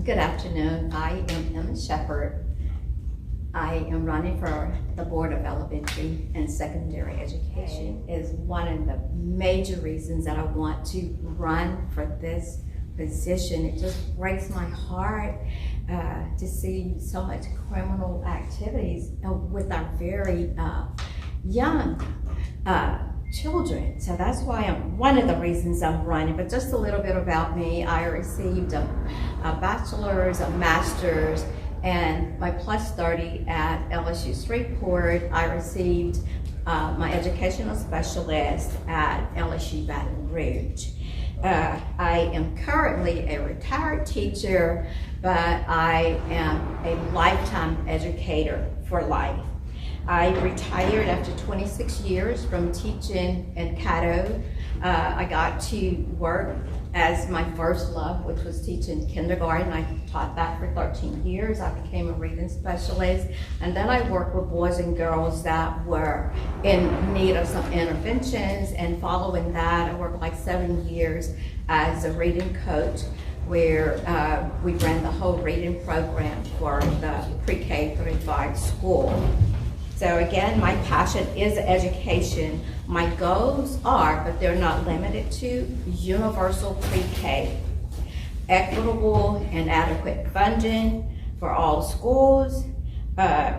Good afternoon. I am Emma Shepard. I am running for the Board of Elementary and Secondary Education. Is one of the major reasons that I want to run for this position. It just breaks my heart to see so much criminal activities with our very young children. So that's why one of the reasons I'm running. But just a little bit about me. I received a bachelor's, a master's, and my plus 30 at LSU Shreveport. I received my educational specialist at LSU Baton Rouge. I am currently a retired teacher, but I am a lifetime educator for life. I retired after 26 years from teaching in Caddo. I got to work as my first love, which was teaching kindergarten. I taught that for 13 years. I became a reading specialist. And then I worked with boys and girls that were in need of some interventions. And following that, I worked like 7 years as a reading coach, where we ran the whole reading program for the pre-K through 5 school. So again, my passion is education. My goals are, but they're not limited to, universal pre-K, equitable and adequate funding for all schools,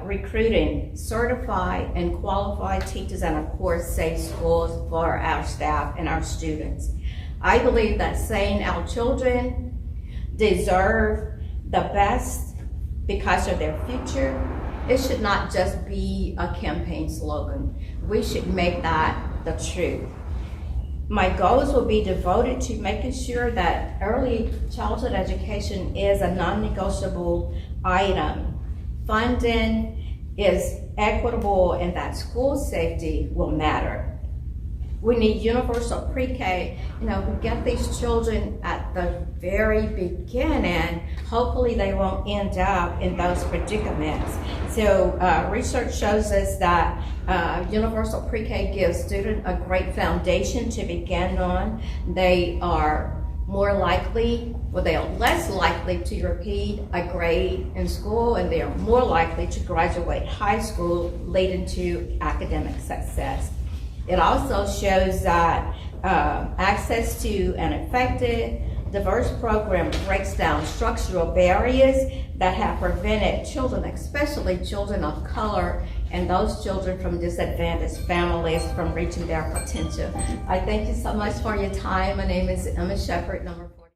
recruiting certified and qualified teachers, and of course, safe schools for our staff and our students. I believe that saying our children deserve the best because of their future, it should not just be a campaign slogan. We should make that the truth. My goals will be devoted to making sure that early childhood education is a non-negotiable item. Funding is equitable, and that school safety will matter. We need universal pre-K. We get these children at the very beginning. Hopefully they won't end up in those predicaments. So research shows us that universal pre-K gives students a great foundation to begin on. They are more likely, they are less likely to repeat a grade in school, and they are more likely to graduate high school, leading to academic success. It also shows that access to an effective, diverse program breaks down structural barriers that have prevented children, especially children of color and those children from disadvantaged families, from reaching their potential. I thank you so much for your time. My name is Emma Shepard, number 40.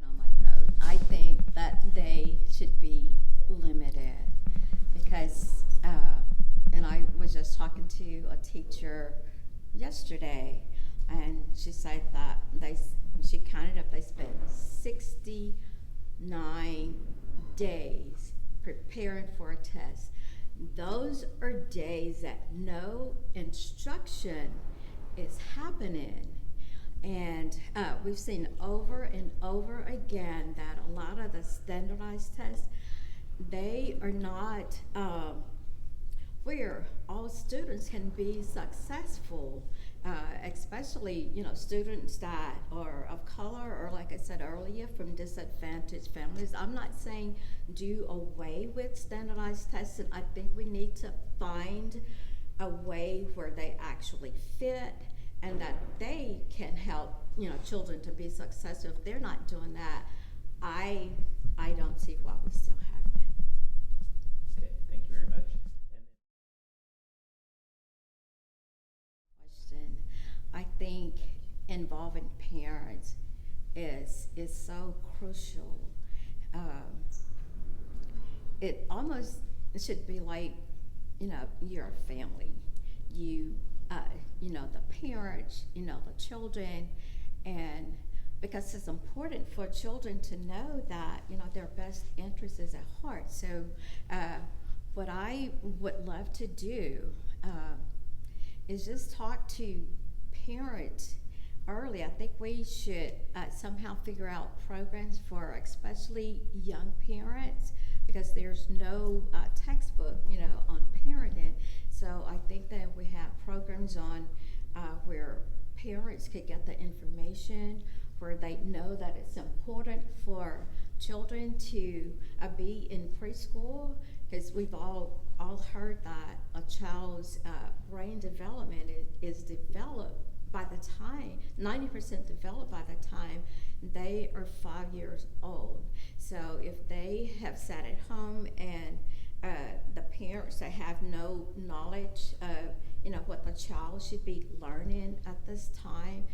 On my note, I think that they should be limited because and I was just talking to a teacher yesterday, and she said that she counted up, they spent 69 days preparing for a test. Those are days that no instruction is happening. And we've seen over and over again that a lot of the standardized tests, they are not where all students can be successful, especially students that are of color, or like I said earlier, from disadvantaged families. I'm not saying do away with standardized tests, and I think we need to find a way where they actually fit and that they can help children to be successful. If they're not doing that, I don't see why we still have them. Okay, thank you very much. I think involving parents is so crucial. It should be like, you're a family. The parents, the children, and because it's important for children to know that, their best interest is at heart. So what I would love to do is just talk to parents early. I think we should somehow figure out programs for especially young parents, because there's no textbook, on parenting. So I think that we have programs on where parents could get the information where they know that it's important for children to be in preschool, because we've all heard that a child's brain development is developed by the time 90% developed by the time they are 5 years old. So if they have sat at home and the parents that have no knowledge of what the child should be learning at this time,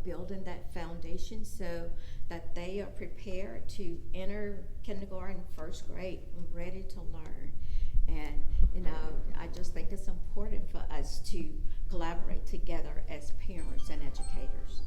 building that foundation so that they are prepared to enter kindergarten, first grade, ready to learn. And I just think it's important for us to collaborate together as parents and educators.